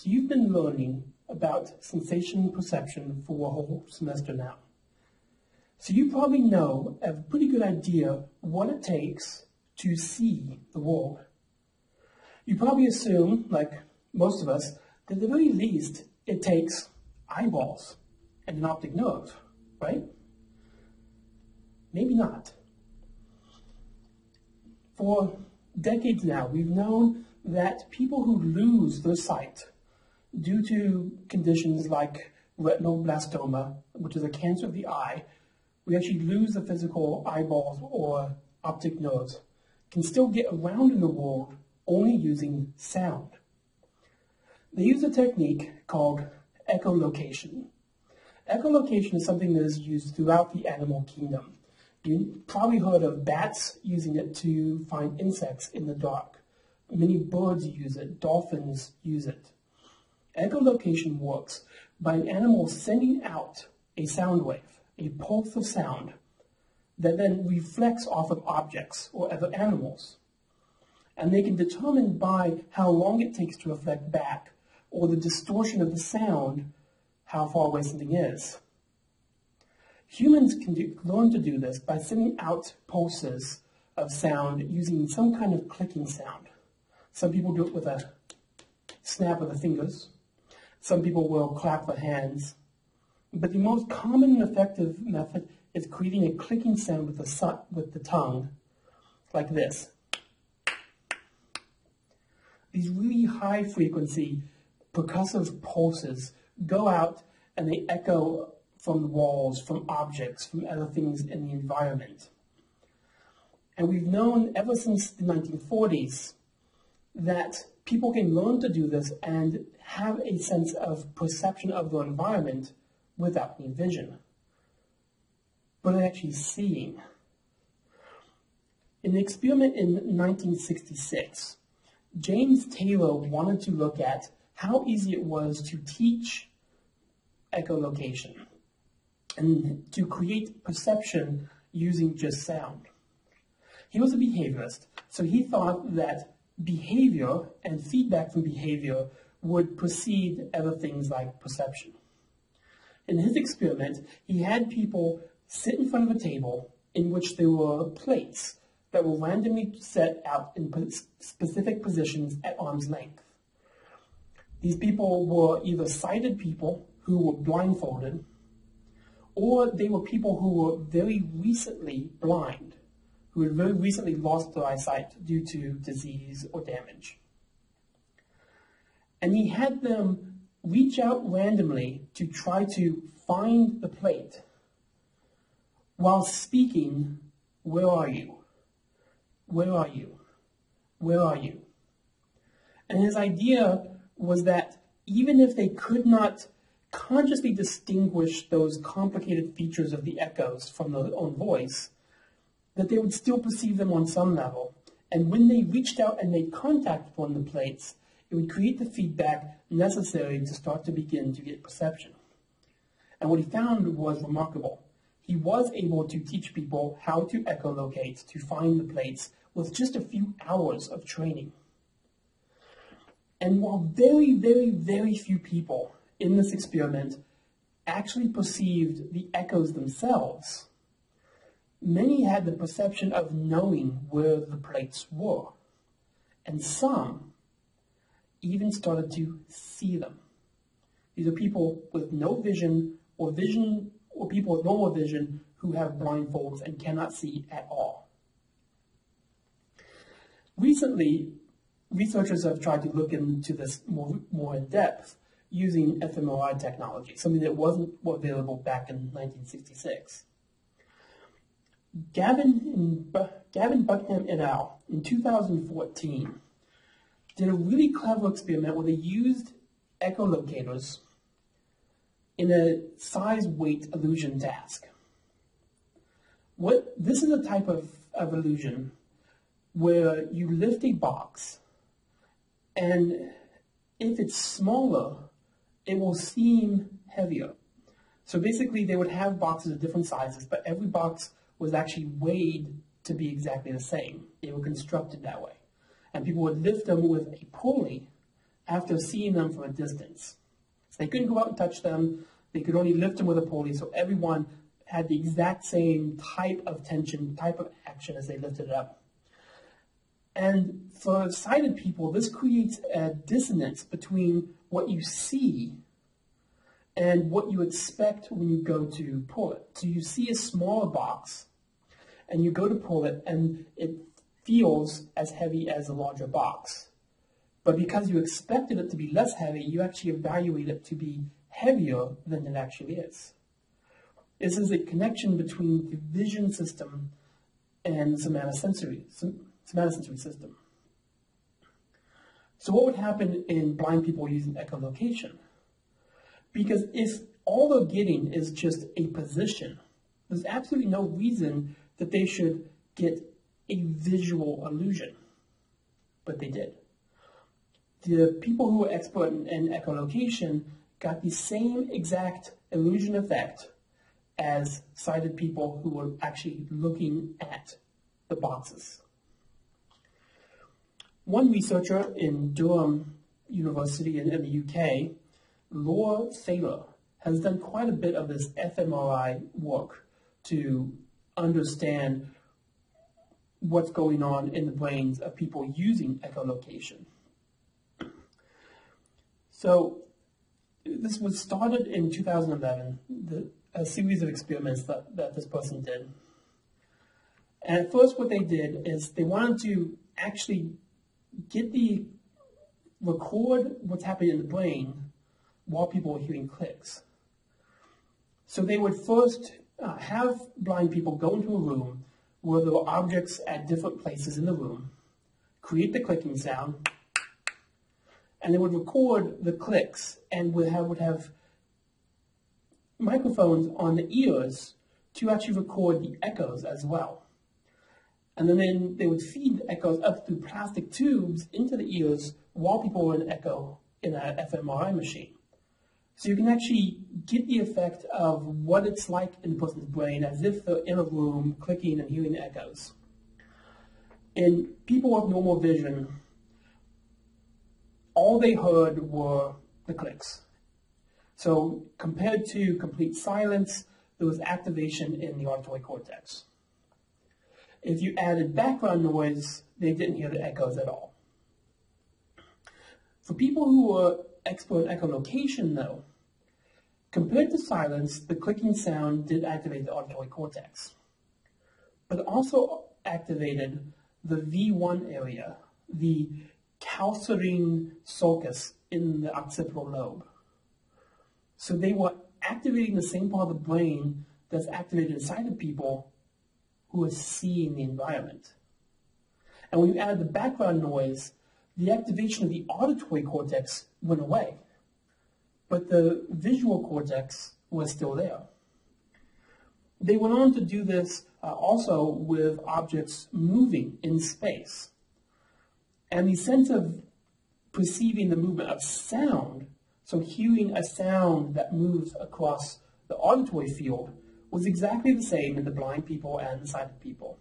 So you've been learning about sensation perception for a whole semester now. So you probably know, have a pretty good idea what it takes to see the world. You probably assume, like most of us, that at the very least it takes eyeballs and an optic nerve, right? Maybe not. For decades now, we've known that people who lose their sight due to conditions like retinoblastoma, which is a cancer of the eye, we actually lose the physical eyeballs or optic nerves, can still get around in the world only using sound. They use a technique called echolocation. Echolocation is something that is used throughout the animal kingdom. You probably heard of bats using it to find insects in the dark. Many birds use it. Dolphins use it. Echolocation works by an animal sending out a sound wave, a pulse of sound, that then reflects off of objects or other animals. And they can determine by how long it takes to reflect back, or the distortion of the sound, how far away something is. Humans can learn to do this by sending out pulses of sound using some kind of clicking sound. Some people do it with a snap of the fingers. Some people will clap their hands. But the most common and effective method is creating a clicking sound with the tongue, like this. These really high frequency percussive pulses go out and they echo from the walls, from objects, from other things in the environment. And we've known ever since the 1940s that people can learn to do this and have a sense of perception of the environment without any vision, but actually seeing. In an experiment in 1966, James Taylor wanted to look at how easy it was to teach echolocation and to create perception using just sound. He was a behaviorist, so he thought that behavior and feedback from behavior would precede other things like perception. In his experiment, he had people sit in front of a table in which there were plates that were randomly set out in specific positions at arm's length. These people were either sighted people who were blindfolded, or they were people who were very recently blind, who had very recently lost their eyesight due to disease or damage. And he had them reach out randomly to try to find the plate while speaking, "Where are you? Where are you? Where are you?" And his idea was that even if they could not consciously distinguish those complicated features of the echoes from their own voice, that they would still perceive them on some level. And when they reached out and made contact with one of the plates, it would create the feedback necessary to start to begin to get perception. And what he found was remarkable. He was able to teach people how to echolocate, to find the plates, with just a few hours of training. And while very, very, very few people in this experiment actually perceived the echoes themselves, many had the perception of knowing where the plates were, and some even started to see them. These are people with no vision, or people with normal vision who have blindfolds and cannot see at all. Recently, researchers have tried to look into this more in depth using fMRI technology, something that wasn't available back in 1966. Gavin Buckingham et al. In 2014 did a really clever experiment where they used echolocators in a size-weight illusion task. This is a type of illusion where you lift a box, and if it's smaller, it will seem heavier. So basically, they would have boxes of different sizes, but every box was actually weighed to be exactly the same. They were constructed that way. And people would lift them with a pulley after seeing them from a distance. So they couldn't go out and touch them. They could only lift them with a pulley, so everyone had the exact same type of tension, type of action as they lifted it up. And for sighted people, this creates a dissonance between what you see and what you expect when you go to pull it. So you see a smaller box, and you go to pull it, and it feels as heavy as a larger box. But because you expected it to be less heavy, you actually evaluate it to be heavier than it actually is. This is a connection between the vision system and the somatosensory system. So what would happen in blind people using echolocation? Because if all they're getting is just a position, there's absolutely no reason that they should get a visual illusion. But they did. The people who were expert in echolocation got the same exact illusion effect as sighted people who were actually looking at the boxes. One researcher in Durham University in the UK, Laura Thaler, has done quite a bit of this fMRI work to understand what's going on in the brains of people using echolocation. So this was started in 2011, a series of experiments that this person did. And at first what they did is they wanted to actually record what's happening in the brain while people were hearing clicks. So they would first have blind people go into a room where there were objects at different places in the room, create the clicking sound, and they would record the clicks and would have microphones on the ears to actually record the echoes as well. And then they would feed the echoes up through plastic tubes into the ears while people were in echo in an fMRI machine. So you can actually get the effect of what it's like in the person's brain as if they're in a room clicking and hearing echoes. In people with normal vision, all they heard were the clicks. So compared to complete silence, there was activation in the auditory cortex. If you added background noise, they didn't hear the echoes at all. For people who were expert in echolocation, though, compared to silence, the clicking sound did activate the auditory cortex, but it also activated the V1 area, the calcerine sulcus in the occipital lobe. So they were activating the same part of the brain that's activated in sighted people who are seeing the environment. And when you add the background noise, the activation of the auditory cortex went away, but the visual cortex was still there. They went on to do this also with objects moving in space. And the sense of perceiving the movement of sound, so hearing a sound that moves across the auditory field, was exactly the same in the blind people and the sighted people.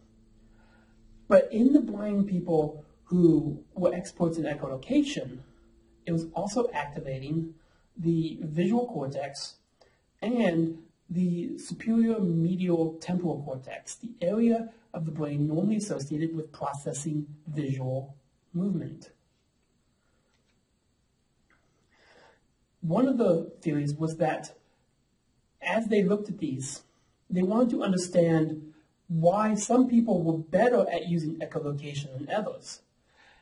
But in the blind people who were experts in echolocation, it was also activating the visual cortex and the superior medial temporal cortex, the area of the brain normally associated with processing visual movement. One of the theories was that as they looked at these, they wanted to understand why some people were better at using echolocation than others.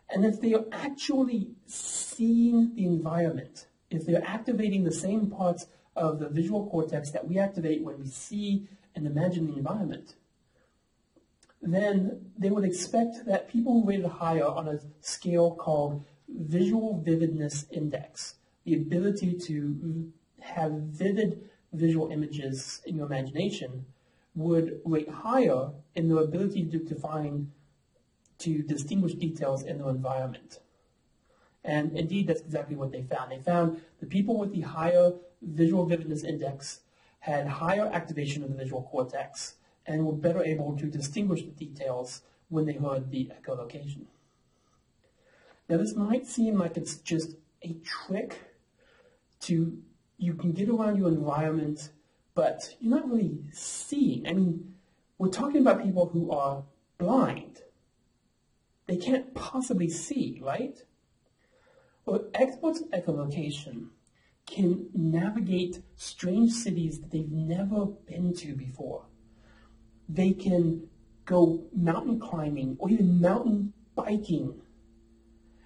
And if they are actually seeing the environment, if they're activating the same parts of the visual cortex that we activate when we see and imagine the environment, then they would expect that people who rated higher on a scale called Visual Vividness Index, the ability to have vivid visual images in your imagination, would rate higher in their ability to distinguish details in their environment. And indeed, that's exactly what they found. They found the people with the higher visual vividness index had higher activation of the visual cortex and were better able to distinguish the details when they heard the echolocation. Now, this might seem like it's just a trick to, you can get around your environment, but you're not really seeing. I mean, we're talking about people who are blind. They can't possibly see, right? Well, experts in echolocation can navigate strange cities that they've never been to before. They can go mountain climbing or even mountain biking,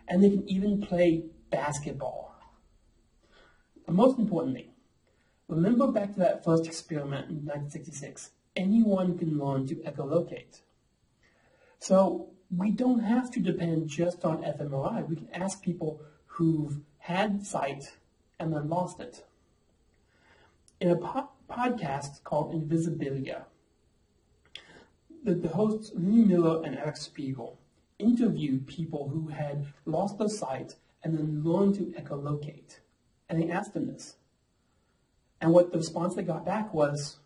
and they can even play basketball. And most importantly, remember back to that first experiment in 1966, anyone can learn to echolocate. So we don't have to depend just on fMRI. We can ask people who've had sight and then lost it. In a podcast called Invisibilia, the hosts Lee Miller and Eric Spiegel interviewed people who had lost their sight and then learned to echolocate. And they asked them this. And what the response they got back was,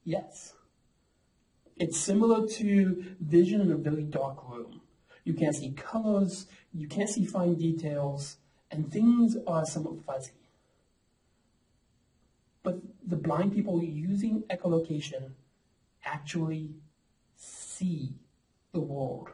yes. It's similar to vision in a very dark room. You can't see colors, you can't see fine details, and things are somewhat fuzzy. But the blind people using echolocation actually see the world.